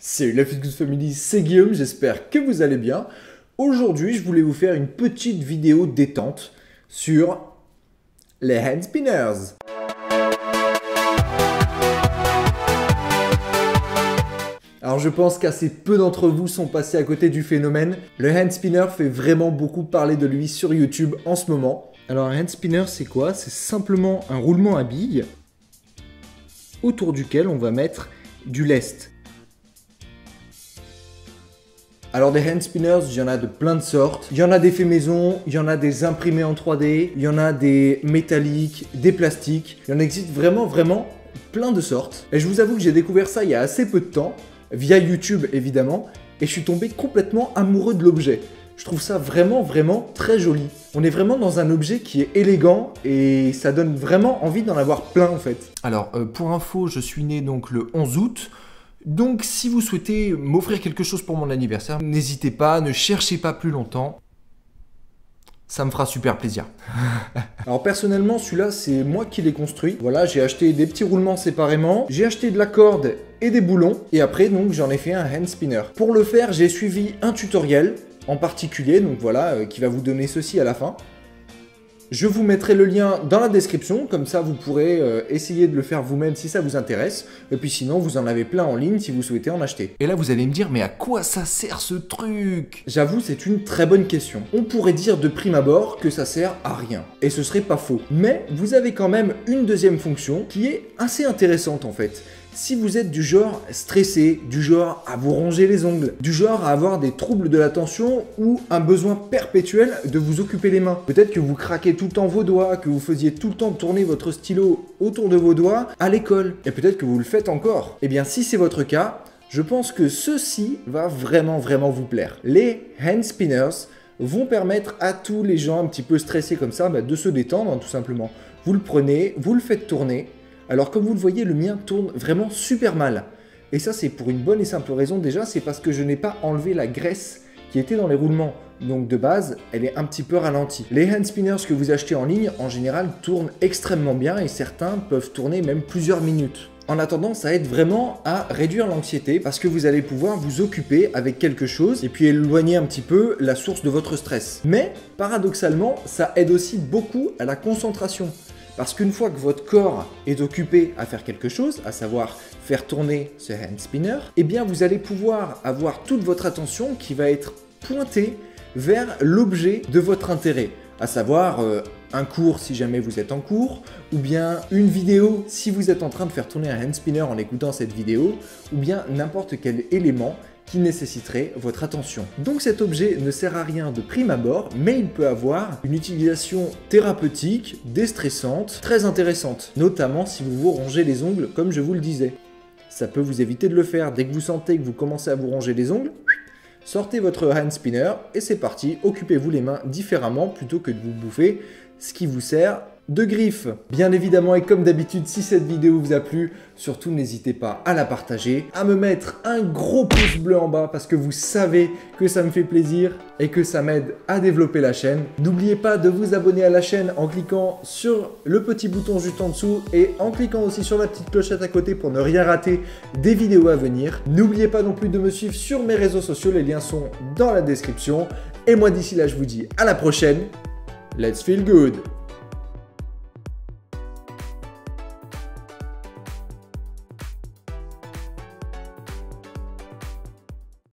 Salut la Feel Good Family, c'est Guillaume, j'espère que vous allez bien. Aujourd'hui, je voulais vous faire une petite vidéo détente sur les hand spinners. Alors je pense qu'assez peu d'entre vous sont passés à côté du phénomène. Le hand spinner fait vraiment beaucoup parler de lui sur YouTube en ce moment. Alors un hand spinner c'est quoi? C'est simplement un roulement à billes autour duquel on va mettre du lest. Alors des hand spinners, il y en a de plein de sortes. Il y en a des faits maison, il y en a des imprimés en 3D, il y en a des métalliques, des plastiques. Il y en existe vraiment plein de sortes. Et je vous avoue que j'ai découvert ça il y a assez peu de temps, via YouTube évidemment, et je suis tombé complètement amoureux de l'objet. Je trouve ça vraiment très joli. On est vraiment dans un objet qui est élégant et ça donne vraiment envie d'en avoir plein en fait. Alors pour info, je suis né donc le 11 août. Donc si vous souhaitez m'offrir quelque chose pour mon anniversaire, n'hésitez pas, ne cherchez pas plus longtemps. Ça me fera super plaisir. Alors personnellement, celui-là, c'est moi qui l'ai construit. Voilà, j'ai acheté des petits roulements séparément. J'ai acheté de la corde et des boulons. Et après, donc, j'en ai fait un hand spinner. Pour le faire, j'ai suivi un tutoriel en particulier. Donc voilà, qui va vous donner ceci à la fin. Je vous mettrai le lien dans la description, comme ça vous pourrez essayer de le faire vous-même si ça vous intéresse. Et puis sinon, vous en avez plein en ligne si vous souhaitez en acheter. Et là, vous allez me dire, mais à quoi ça sert ce truc? J'avoue, c'est une très bonne question. On pourrait dire de prime abord que ça sert à rien. Et ce serait pas faux. Mais vous avez quand même une deuxième fonction qui est assez intéressante en fait. Si vous êtes du genre stressé, du genre à vous ronger les ongles, du genre à avoir des troubles de l'attention ou un besoin perpétuel de vous occuper les mains, peut-être que vous craquez tout le temps vos doigts, que vous faisiez tout le temps tourner votre stylo autour de vos doigts à l'école, et peut-être que vous le faites encore. Eh bien si c'est votre cas, je pense que ceci va vraiment vous plaire. Les hand spinners vont permettre à tous les gens un petit peu stressés comme ça de se détendre tout simplement. Vous le prenez, vous le faites tourner. Alors comme vous le voyez, le mien tourne vraiment super mal. Et ça c'est pour une bonne et simple raison déjà, c'est parce que je n'ai pas enlevé la graisse qui était dans les roulements. Donc de base, elle est un petit peu ralentie. Les hand spinners que vous achetez en ligne, en général, tournent extrêmement bien et certains peuvent tourner même plusieurs minutes. En attendant, ça aide vraiment à réduire l'anxiété parce que vous allez pouvoir vous occuper avec quelque chose et puis éloigner un petit peu la source de votre stress. Mais paradoxalement, ça aide aussi beaucoup à la concentration. Parce qu'une fois que votre corps est occupé à faire quelque chose, à savoir faire tourner ce hand spinner, eh bien vous allez pouvoir avoir toute votre attention qui va être pointée vers l'objet de votre intérêt, à savoir un cours si jamais vous êtes en cours, ou bien une vidéo si vous êtes en train de faire tourner un hand spinner en écoutant cette vidéo, ou bien n'importe quel élément qui nécessiterait votre attention. Donc cet objet ne sert à rien de prime abord, mais il peut avoir une utilisation thérapeutique, déstressante, très intéressante, notamment si vous vous rongez les ongles comme je vous le disais. Ça peut vous éviter de le faire dès que vous sentez que vous commencez à vous ronger les ongles. Sortez votre hand spinner et c'est parti, occupez-vous les mains différemment plutôt que de vous bouffer ce qui vous sert de griffe. Bien évidemment et comme d'habitude, si cette vidéo vous a plu, surtout n'hésitez pas à la partager, à me mettre un gros pouce bleu en bas parce que vous savez que ça me fait plaisir et que ça m'aide à développer la chaîne. N'oubliez pas de vous abonner à la chaîne en cliquant sur le petit bouton juste en dessous et en cliquant aussi sur la petite clochette à côté pour ne rien rater des vidéos à venir. N'oubliez pas non plus de me suivre sur mes réseaux sociaux, les liens sont dans la description. Et moi d'ici là, je vous dis à la prochaine. Let's feel good!